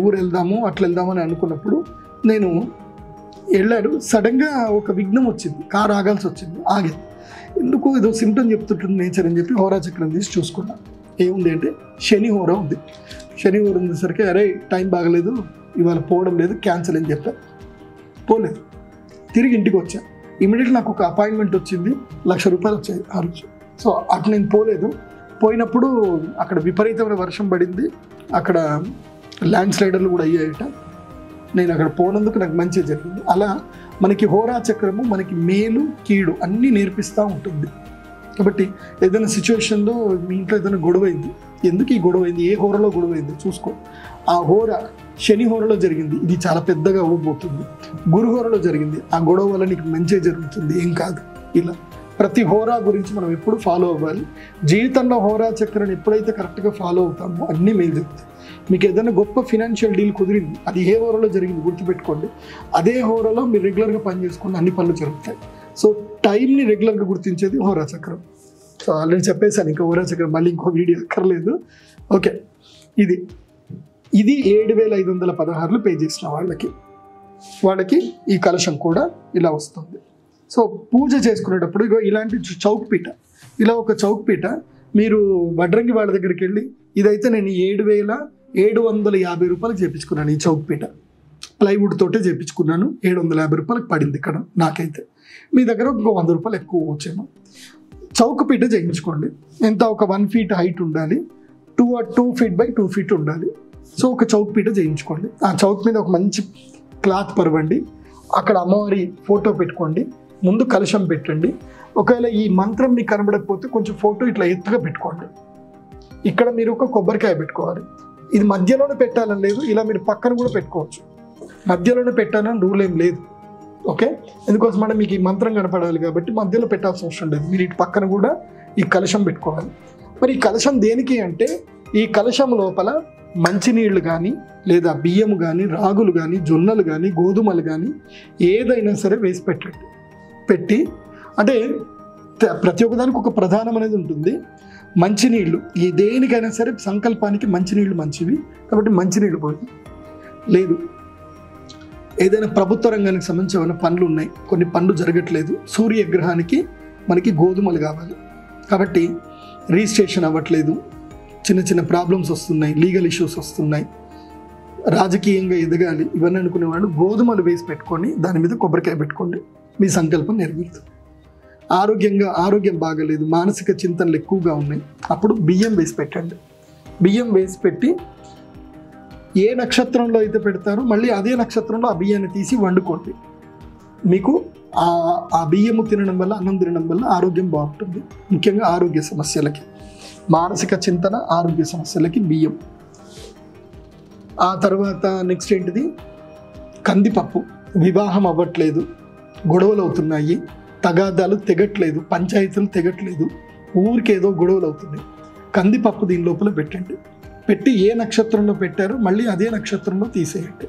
ఊరు వెళ్దాము అట్లా వెళ్దామని అనుకున్నప్పుడు నేను వెళ్ళాడు. సడన్గా ఒక విఘ్నం వచ్చింది, కారు ఆగాల్సి వచ్చింది. ఆగేది ఎందుకు, ఏదో సిమ్టమ్ చెప్తుంటుంది నేచర్ అని చెప్పి హోరా చక్రం తీసి చూసుకున్నా. ఏముంది అంటే శని హోరా ఉంది. శని హోరా ఉండేసరికి అరే టైం బాగలేదు, ఇవాళ పోవడం లేదు, క్యాన్సిల్ అని చెప్పా. పోలేదు. తిరిగి ఇంటికి వచ్చా. ఇమీడియట్లీ నాకు ఒక అపాయింట్మెంట్ వచ్చింది, ₹1,00,000 వచ్చాయి ఆ రోజు. సో అటు నేను పోలేదు. పోయినప్పుడు అక్కడ విపరీతమైన వర్షం పడింది, అక్కడ ల్యాండ్ స్లైడర్లు కూడా అయ్యాయట. నేను అక్కడ పోనందుకు నాకు మంచిగా జరిగింది. అలా మనకి హోరా చక్రము మనకి మేలు కీడు అన్నీ నేర్పిస్తూ ఉంటుంది. కాబట్టి ఏదైనా సిచ్యువేషన్లో మీ ఇంట్లో ఏదైనా గొడవ అయింది, ఎందుకు ఈ గొడవ అయింది, ఏ హోరలో గొడవ అయింది చూసుకో. ఆ హోర శని హోరలో జరిగింది, ఇది చాలా పెద్దగా అవ్వబోతుంది. గురు హోరలో జరిగింది, ఆ గొడవ వల్ల నీకు మంచిగా జరుగుతుంది, ఏం కాదు. ఇలా ప్రతి హోరా గురించి మనం ఎప్పుడు ఫాలో అవ్వాలి. జీవితంలో హోరా చక్రాన్ని ఎప్పుడైతే కరెక్ట్గా ఫాలో అవుతామో అన్నీ మేలు జరుగుతాయి. మీకు ఏదైనా గొప్ప ఫినాన్షియల్ డీల్ కుదిరింది, అది ఏ హోరాలో జరిగింది గుర్తుపెట్టుకోండి. అదే హోరాలో మీరు రెగ్యులర్గా పని చేసుకుని అన్ని పనులు జరుగుతాయి. సో టైంని రెగ్యులర్గా గుర్తించేది హోరా చక్రం. సో ఆల్రెడీ చెప్పేశాను, ఇంకా హోరా చక్రం మళ్ళీ ఇంకో వీడియో అక్కర్లేదు. ఓకే, ఇది 7,516 పే చేసిన వాళ్ళకి ఈ కలశం కూడా ఇలా వస్తుంది. సో పూజ చేసుకునేటప్పుడు ఇగో ఇలాంటి చౌక్ పీట, ఇలా ఒక చౌక్ పీట మీరు వడ్రంగి వాళ్ళ దగ్గరికి వెళ్ళి, ఇదైతే నేను 7,750 చేయించుకున్నాను. ఈ చౌక్ పీట ప్లైవుడ్ తోటే చేయించుకున్నాను. ₹750 పడింది ఇక్కడ నాకైతే. మీ దగ్గర ఒక ₹100 ఎక్కువ వచ్చేమో. చౌక్ పీట చేయించుకోండి. ఎంత, ఒక 1 feet హైట్ ఉండాలి, 2 feet by 2 feet ఉండాలి. సో ఒక చౌక్ పీట చేయించుకోండి. ఆ చౌక్ మీద ఒక మంచి క్లాత్ పరవండి, అక్కడ అమ్మవారి ఫోటో పెట్టుకోండి, ముందు కలశం పెట్టండి. ఒకవేళ ఈ మంత్రం మీకు కనబడకపోతే కొంచెం ఫోటో ఇట్లా ఎత్తుగా పెట్టుకోండి. ఇక్కడ మీరు ఒక కొబ్బరికాయ పెట్టుకోవాలి. ఇది మధ్యలోనే పెట్టాలని లేదు, ఇలా మీరు పక్కన కూడా పెట్టుకోవచ్చు. మధ్యలోనే పెట్టాలని రూల్ ఏం లేదు. ఓకే, ఎందుకోసం అంటే మీకు ఈ మంత్రం కనపడాలి కాబట్టి మధ్యలో పెట్టాల్సిన అవసరం లేదు. మీరు ఇటు పక్కన కూడా ఈ కలశం పెట్టుకోవాలి. మరి ఈ కలశం దేనికి అంటే, ఈ కలశం లోపల మంచినీళ్ళు కానీ, లేదా బియ్యము కానీ, రాగులు కానీ, జొన్నలు కానీ, గోధుమలు కానీ ఏదైనా సరే వేసి పెట్టండి. పెట్టి అంటే ప్రతి ఒక్కదానికి ఒక ప్రధానం అనేది ఉంటుంది. మంచినీళ్ళు, ఈ దేనికైనా సరే సంకల్పానికి మంచినీళ్ళు మంచివి కాబట్టి మంచినీళ్ళు పోయి లేదు. ఏదైనా ప్రభుత్వ రంగానికి సంబంధించి ఏమైనా పనులు ఉన్నాయి, కొన్ని పనులు జరగట్లేదు, సూర్యగ్రహానికి మనకి గోధుమలు కావాలి కాబట్టి రిజిస్ట్రేషన్ అవ్వట్లేదు, చిన్న చిన్న ప్రాబ్లమ్స్ వస్తున్నాయి, లీగల్ ఇష్యూస్ వస్తున్నాయి, రాజకీయంగా ఎదగాలి, ఇవన్నీ అనుకునే వాళ్ళు గోధుమలు వేసి పెట్టుకొని దాని మీద కొబ్బరికాయ పెట్టుకోండి, మీ సంకల్పం నెరవేరుతుంది. ఆరోగ్యం బాగలేదు, మానసిక చింతనలు ఎక్కువగా ఉన్నాయి, అప్పుడు బియ్యం వేసి పెట్టండి. బియ్యం వేసి పెట్టి ఏ నక్షత్రంలో అయితే పెడతారో మళ్ళీ అదే నక్షత్రంలో ఆ బియ్యాన్ని తీసి వండుకోండి. మీకు ఆ బియ్యము తినడం వల్ల, అన్నం తినడం వల్ల ఆరోగ్యం బాగుంటుంది. ముఖ్యంగా ఆరోగ్య సమస్యలకి, మానసిక చింతన, ఆరోగ్య సమస్యలకి బియ్యం. ఆ తర్వాత నెక్స్ట్ ఏంటిది, కందిపప్పు. వివాహం అవ్వట్లేదు, గొడవలు అవుతున్నాయి, తగాదాలు తెగట్లేదు, పంచాయతీలు తెగట్లేదు, ఊరికేదో గొడవలు అవుతున్నాయి, కందిపప్పు దీని లోపల పెట్టండి. పెట్టి ఏ నక్షత్రంలో పెట్టారో మళ్ళీ అదే నక్షత్రంలో తీసేయండి.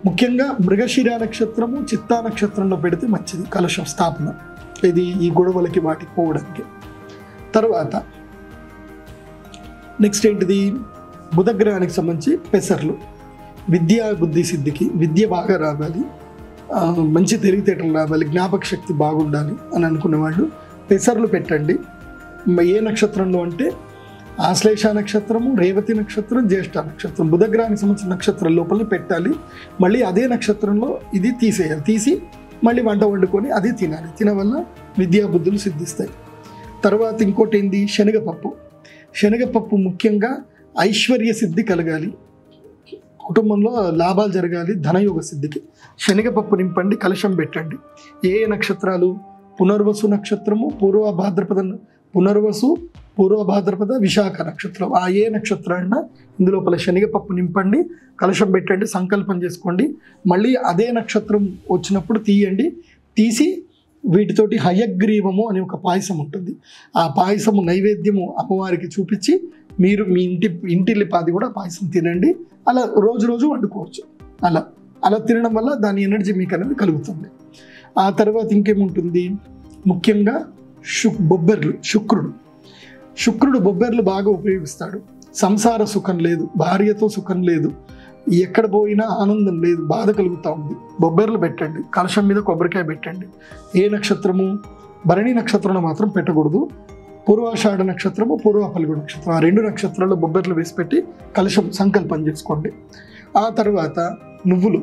ముఖ్యంగా మృగశిర నక్షత్రము, చిత్తా నక్షత్రంలో పెడితే మంచిది కలశం స్థాపన, ఇది ఈ గొడవలకి వాటికి పోవడానికి. తర్వాత నెక్స్ట్ ఏంటిది, బుధగ్రహానికి సంబంధించి పెసర్లు. విద్యా బుద్ధి సిద్ధికి, విద్య బాగా రావాలి, మంచి తెలివితేటలు రావాలి, జ్ఞాపక శక్తి బాగుండాలి అని అనుకునే వాళ్ళు పెసర్లు పెట్టండి. ఏ నక్షత్రంలో అంటే ఆశ్లేష నక్షత్రము, రేవతి నక్షత్రం, జ్యేష్ఠ నక్షత్రం, బుధగ్రహానికి సంబంధించిన నక్షత్రం లోపల పెట్టాలి. మళ్ళీ అదే నక్షత్రంలో ఇది తీసేయాలి, తీసి మళ్ళీ వంట వండుకొని అదే తినాలి. తినవల్ల విద్యా బుద్ధులు సిద్ధిస్తాయి. తర్వాత ఇంకోటి ఏంది, శనగపప్పు. శనగపప్పు ముఖ్యంగా ఐశ్వర్య సిద్ధి కలగాలి, కుటుంబంలో లాభాలు జరగాలి, ధనయోగ సిద్ధికి శనగపప్పు నింపండి, కలశం పెట్టండి. ఏ నక్షత్రాలు, పునర్వసు నక్షత్రము, పూర్వ భాద్రపద, విశాఖ నక్షత్రం, ఆ ఏ నక్షత్రాన్ని ఇందులోపల శనగపప్పు నింపండి, కలశం పెట్టండి, సంకల్పం చేసుకోండి. మళ్ళీ అదే నక్షత్రం వచ్చినప్పుడు తీయండి, తీసి వీటితోటి హయగ్రీవము అనే ఒక పాయసం ఉంటుంది, ఆ పాయసము నైవేద్యము అమ్మవారికి చూపించి మీరు మీ ఇంటిల్లిపాది కూడా పాయసం తినండి. అలా రోజు వండుకోవచ్చు. అలా తినడం వల్ల దాని ఎనర్జీ మీకు అనేది కలుగుతుంది. ఆ తర్వాత ఇంకేముంటుంది, ముఖ్యంగా శుక్రుడు బొబ్బెర్లు బాగా ఉపయోగిస్తాడు. సంసార సుఖం లేదు, భార్యతో సుఖం లేదు, ఎక్కడ పోయినా ఆనందం లేదు, బాధ కలుగుతూ ఉంది, బొబ్బెర్లు పెట్టండి, కలశం మీద కొబ్బరికాయ పెట్టండి. ఏ నక్షత్రము? భరణి నక్షత్రంలో మాత్రం పెట్టకూడదు. పూర్వాషాఢ నక్షత్రము, పూర్వ ఫల్గుణ నక్షత్రం, ఆ 2 నక్షత్రాల్లో బొబ్బెర్లు వేసి పెట్టి కలశం సంకల్పం చేసుకోండి. ఆ తర్వాత నువ్వులు.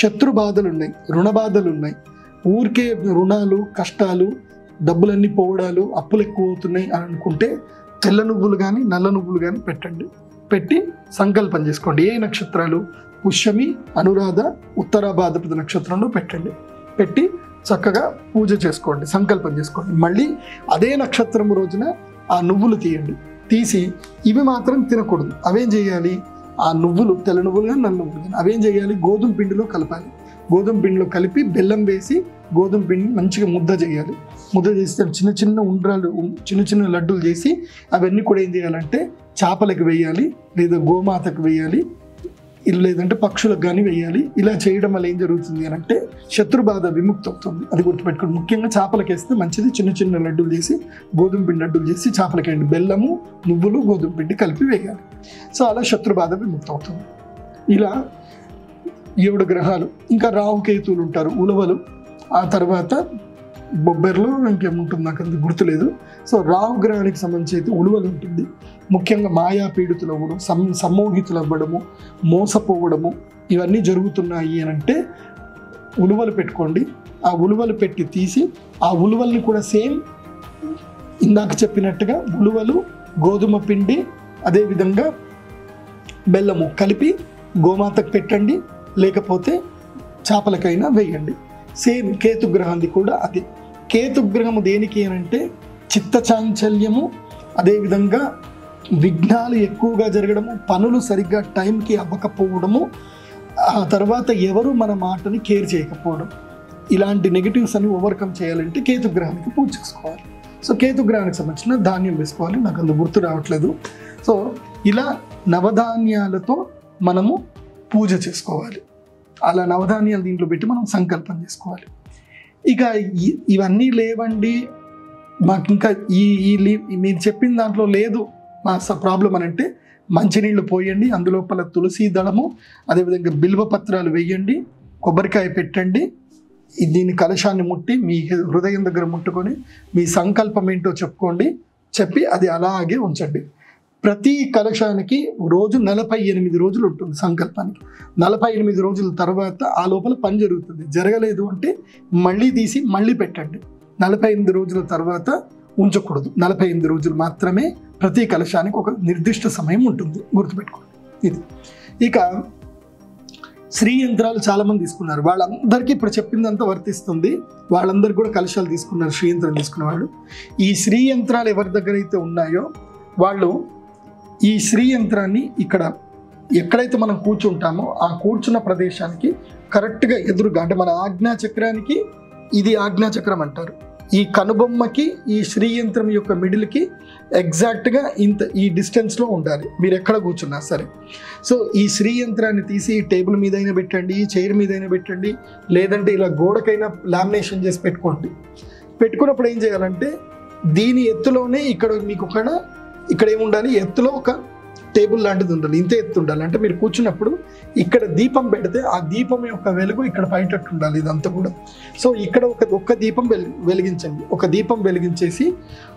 శత్రు బాధలు ఉన్నాయి, రుణ బాధలు ఉన్నాయి, ఊరికే రుణాలు, కష్టాలు, డబ్బులన్నీ పోవడాలు, అప్పులు ఎక్కువ అవుతున్నాయి అని అనుకుంటే తెల్ల నువ్వులు కానీ నల్ల నువ్వులు కానీ పెట్టండి. పెట్టి సంకల్పం చేసుకోండి. ఏ నక్షత్రాలు? పుష్యమి, అనురాధ, ఉత్తరాభాద్రపద నక్షత్రంలో పెట్టండి. పెట్టి చక్కగా పూజ చేసుకోండి, సంకల్పం చేసుకోండి. మళ్ళీ అదే నక్షత్రం రోజున ఆ నువ్వులు తీయండి. తీసి ఇవి మాత్రం తినకూడదు. అవేం చేయాలి? ఆ నువ్వులు, తెల్ల నువ్వులు కానీ నల్ల నువ్వులు కానీ అవేం చేయాలి? గోధుమ పిండిలో కలపాలి. గోధుమ పిండిలో కలిపి బెల్లం వేసి గోధుమ పిండి మంచిగా ముద్ద చేయాలి. ముద్ద చేసి చిన్న చిన్న ఉండ్రాలు, చిన్న చిన్న లడ్డూలు చేసి అవన్నీ కూడా ఏం చేయాలంటే చేపలకు వేయాలి, లేదా గోమాతకు వేయాలి, లేదంటే పక్షులకు కానీ వేయాలి. ఇలా చేయడం వల్ల ఏం జరుగుతుంది అని అంటే శత్రుబాధ విముక్తి అవుతుంది. అది గుర్తుపెట్టుకోండి. ముఖ్యంగా చేపలకు వేస్తే మంచిది. చిన్న చిన్న లడ్డూలు చేసి, గోధుమ పిండి లడ్డూలు చేసి చేపలకి వేయండి. బెల్లము, నువ్వులు, గోధుమ పిండి కలిపి వేయాలి. సో అలా శత్రుబాధ విముక్తి అవుతుంది. ఇలా 7 గ్రహాలు. ఇంకా రాహుకేతువులు ఉంటారు, ఉలవలు, ఆ తర్వాత బొబ్బెర్లో ఇంకేముంటుంది నాకు అంత గుర్తులేదు. సో రాహుగ్రహానికి సంబంధించి అయితే ఉలువలు ఉంటుంది. ముఖ్యంగా మాయా పీడితులు అవ్వడం, సమ్మోహితులు అవ్వడము, మోసపోవడము ఇవన్నీ జరుగుతున్నాయి అని అంటే ఉలువలు పెట్టుకోండి. ఆ ఉలువలు పెట్టి తీసి ఆ ఉలువల్ని కూడా సేమ్ ఇందాక చెప్పినట్టుగా ఉలువలు, గోధుమ పిండి, అదేవిధంగా బెల్లము కలిపి గోమాతకు పెట్టండి, లేకపోతే చేపలకైనా వేయండి. సేమ్ కేతుగ్రహాన్ని కూడా అదే. కేతుగ్రహము దేనికి అనంటే చిత్తచాంచల్యము, అదేవిధంగా విఘ్నాలు ఎక్కువగా జరగడము, పనులు సరిగ్గా టైంకి అవ్వకపోవడము, ఆ తర్వాత ఎవరు మన మాటని కేర్ చేయకపోవడం, ఇలాంటి నెగిటివ్స్ అని ఓవర్కమ్ చేయాలంటే కేతుగ్రహానికి పూజ చేసుకోవాలి. సో కేతుగ్రహానికి సంబంధించిన ధాన్యం వేసుకోవాలి. నాకు అంత గుర్తు రావట్లేదు. సో ఇలా నవధాన్యాలతో మనము పూజ చేసుకోవాలి. అలా నవధాన్యాలు దీంట్లో పెట్టి మనం సంకల్పం చేసుకోవాలి. ఇక ఇవన్నీ లేవండి, మాకు ఇంకా మీరు చెప్పిన దాంట్లో లేదు మా ప్రాబ్లం అని అంటే మంచినీళ్ళు పోయండి, అందులోపల తులసి దళము, అదేవిధంగా బిల్వ పత్రాలు వేయండి, కొబ్బరికాయ పెట్టండి, దీని కలశాన్ని ముట్టి మీ హృదయం దగ్గర ముట్టుకొని మీ సంకల్పం ఏంటో చెప్పుకోండి. చెప్పి అది అలాగే ఉంచండి. ప్రతి కలశానికి రోజు 48 రోజులు ఉంటుంది సంకల్పానికి. 48 రోజుల తర్వాత ఆ లోపల పని జరుగుతుంది. జరగలేదు అంటే మళ్ళీ తీసి మళ్ళీ పెట్టండి. 48 రోజుల తర్వాత ఉంచకూడదు. 48 రోజులు మాత్రమే ప్రతి కలశానికి ఒక నిర్దిష్ట సమయం ఉంటుంది, గుర్తుపెట్టుకోండి. ఇది ఇక శ్రీ యంత్రాలు చాలామంది తీసుకున్నారు. వాళ్ళందరికీ ఇప్పుడు చెప్పిందంతా వర్తిస్తుంది. వాళ్ళందరికీ కూడా కలశాలు తీసుకున్నారు, శ్రీ యంత్రం తీసుకున్న వాళ్ళు. ఈ శ్రీ యంత్రాలు ఎవరి దగ్గర అయితే ఉన్నాయో వాళ్ళు ఈ శ్రీ యంత్రాన్ని ఇక్కడ ఎక్కడైతే మనం కూర్చుంటామో ఆ కూర్చున్న ప్రదేశానికి కరెక్ట్గా ఎదురుగా, అంటే మన ఆజ్ఞాచక్రానికి, ఇది ఆజ్ఞాచక్రం అంటారు, ఈ కనుబొమ్మకి ఈ శ్రీ యంత్రం యొక్క మిడిల్కి ఎగ్జాక్ట్గా ఈ డిస్టెన్స్లో ఉండాలి మీరు ఎక్కడ కూర్చున్నా సరే. సో ఈ శ్రీ యంత్రాన్ని తీసి టేబుల్ మీద అయినా పెట్టండి, చైర్ మీద అయినా పెట్టండి, లేదంటే ఇలా గోడకైనా లామినేషన్ చేసి పెట్టుకోండి. పెట్టుకున్నప్పుడు ఏం చేయాలంటే దీని ఎత్తులోనే ఇక్కడ ఏముండాలి, ఎత్తులో ఒక టేబుల్ లాంటిది ఉండాలి. ఇంతే ఎత్తు ఉండాలి. అంటే మీరు కూర్చున్నప్పుడు ఇక్కడ దీపం పెడితే ఆ దీపం యొక్క వెలుగు ఇక్కడ పైటట్టు ఉండాలి ఇదంతా కూడా. సో ఇక్కడ ఒక్క దీపం వెలిగించండి. ఒక దీపం వెలిగించేసి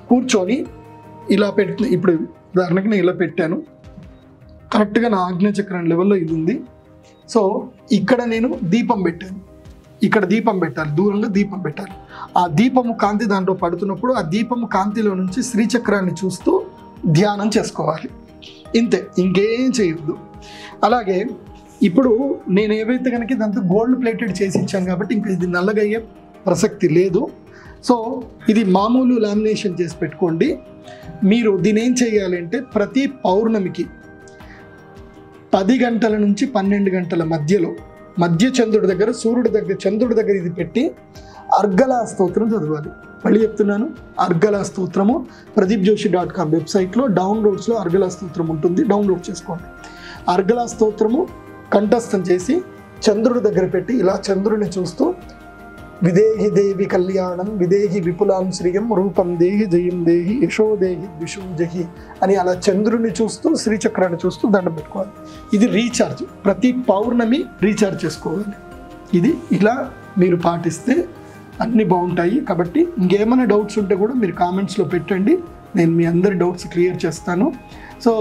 కూర్చొని ఇలా ఇప్పుడు ఉదాహరణకి నేను ఇలా పెట్టాను, కరెక్ట్గా నా ఆజ్ఞాచక్రం లెవెల్లో ఇది ఉంది. సో ఇక్కడ నేను దీపం పెట్టాను, ఇక్కడ దీపం పెట్టాలి, దూరంగా దీపం పెట్టాలి. ఆ దీపము కాంతి దాంట్లో పడుతున్నప్పుడు ఆ దీపము కాంతిలో నుంచి శ్రీచక్రాన్ని చూస్తూ ధ్యానం చేసుకోవాలి. ఇంతే, ఇంకేం చేయొద్దు. అలాగే ఇప్పుడు నేను ఏవైతే కనుక ఇదంతా గోల్డ్ ప్లేటెడ్ చేసి ఇచ్చాను కాబట్టి ఇంకా ఇది నల్లగా అయ్యే ప్రసక్తి లేదు. సో ఇది మామూలు లామినేషన్ చేసి పెట్టుకోండి. మీరు దీని ఏం చేయాలి అంటే ప్రతి పౌర్ణమికి 10 గంటల నుంచి 12 గంటల మధ్య చంద్రుడి దగ్గర, చంద్రుడి దగ్గర ఇది పెట్టి అర్గళా స్తోత్రం చదవాలి. మళ్ళీ చెప్తున్నాను, అర్గళా స్తోత్రము pradeepjoshi.com వెబ్సైట్లో డౌన్లోడ్స్లో అర్గళా స్తోత్రం ఉంటుంది, డౌన్లోడ్ చేసుకోండి. అర్గళా స్తోత్రము కంఠస్థం చేసి చంద్రుడి దగ్గర పెట్టి ఇలా చంద్రుడిని చూస్తూ విదేహి దేవి కళ్యాణం విదేహి విపులాం శ్రియం రూపం దేహి జయం దేహి యశో దేహి ద్విషం జహి అని అలా చంద్రుని చూస్తూ శ్రీచక్రాన్ని చూస్తూ దండం పెట్టుకోవాలి. ఇది రీఛార్జ్, ప్రతి పౌర్ణమి రీఛార్జ్ చేసుకోవాలి. ఇది ఇలా మీరు పాటిస్తే అన్నీ బాగుంటాయి. కాబట్టి ఇంకేమైనా డౌట్స్ ఉంటే కూడా మీరు కామెంట్స్లో పెట్టండి, నేను మీ అందరి డౌట్స్ క్లియర్ చేస్తాను. సో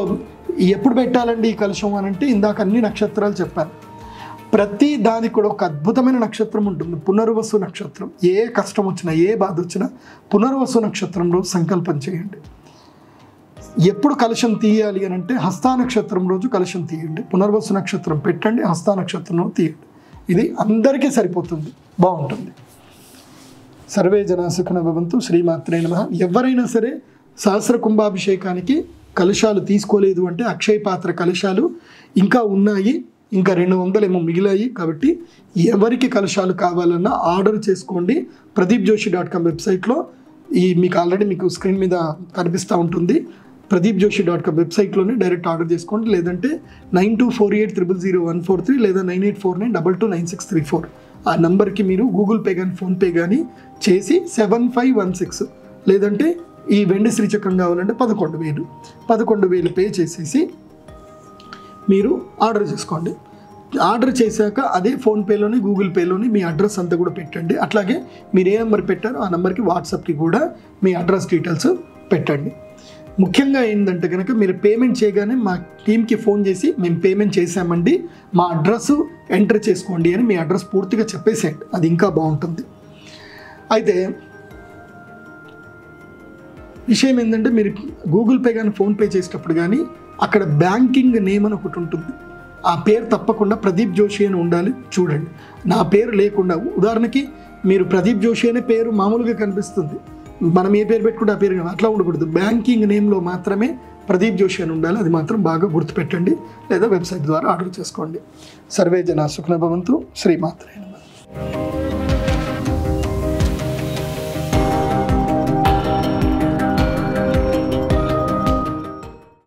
ఎప్పుడు పెట్టాలండి ఈ కలశం అని అంటే, ఇందాక అన్ని నక్షత్రాలు చెప్పాను. ప్రతి దానికి కూడా ఒక అద్భుతమైన నక్షత్రం ఉంటుంది, పునర్వసు నక్షత్రం. ఏ కష్టం వచ్చినా ఏ బాధ వచ్చినా పునర్వసు నక్షత్రం రోజు సంకల్పం చేయండి. ఎప్పుడు కలశం తీయాలి అని అంటే హస్తా నక్షత్రం రోజు కలశం తీయండి, పునర్వసు నక్షత్రం పెట్టండి, హస్తా నక్షత్రం తీయండి. ఇది అందరికీ సరిపోతుంది, బాగుంటుంది. సర్వే జనా సుఖినో భవంతు. శ్రీమాత్రే నమః. ఎవరైనా సరే సహస్ర కుంభాభిషేకానికి కలశాలు తీసుకోలేదు అంటే అక్షయ పాత్ర కలశాలు ఇంకా ఉన్నాయి, ఇంకా 200 ఏమో మిగిలాయి. కాబట్టి ఎవరికి కలశాలు కావాలన్నా ఆర్డర్ చేసుకోండి. pradeepjoshi.com వెబ్సైట్లో మీకు ఆల్రెడీ మీకు స్క్రీన్ మీద కనిపిస్తూ ఉంటుంది. pradeepjoshi.com వెబ్సైట్లోనే డైరెక్ట్ ఆర్డర్ చేసుకోండి. లేదంటే 9248000143 లేదా 9849229634 ఆ నెంబర్కి మీరు గూగుల్ పే కానీ ఫోన్పే కానీ చేసి 7516 లేదంటే ఈ వెండి శ్రీచక్రం కావాలంటే 11,000 పే చేసేసి మీరు ఆర్డర్ చేసుకోండి. ఆర్డర్ చేశాక అదే ఫోన్పేలోని గూగుల్ పేలోని మీ అడ్రస్ అంతా కూడా పెట్టండి. అట్లాగే మీరు ఏ నెంబర్ పెట్టారో ఆ నెంబర్కి వాట్సాప్కి కూడా మీ అడ్రస్ డీటెయిల్స్ పెట్టండి. ముఖ్యంగా ఏంటంటే కనుక మీరు పేమెంట్ చేయగానే మా టీంకి ఫోన్ చేసి మేము పేమెంట్ చేసామండి, మా అడ్రస్ ఎంటర్ చేసుకోండి అని మీ అడ్రస్ పూర్తిగా చెప్పేసేయండి, అది ఇంకా బాగుంటుంది. అయితే విషయం ఏంటంటే మీరు గూగుల్ పే కానీ ఫోన్పే చేసేటప్పుడు కానీ అక్కడ బ్యాంకింగ్ నేమ్ అని ఒకటి ఉంటుంది, ఆ పేరు తప్పకుండా ప్రదీప్ జోషి అని ఉండాలి. చూడండి, నా పేరు లేకుండా, ఉదాహరణకి మీరు ప్రదీప్ జోషి అనే పేరు మామూలుగా కనిపిస్తుంది, మనం ఏ పేరు పెట్టుకుంటే ఆ పేరు అట్లా ఉండకూడదు. బ్యాంకింగ్ నేమ్లో మాత్రమే ప్రదీప్ జోషి అని ఉండాలి, అది మాత్రం బాగా గుర్తుపెట్టండి. లేదా వెబ్సైట్ ద్వారా ఆర్డర్ చేసుకోండి. సర్వే జనా సుఖినో భవంతు. శ్రీమాత్రే నమః.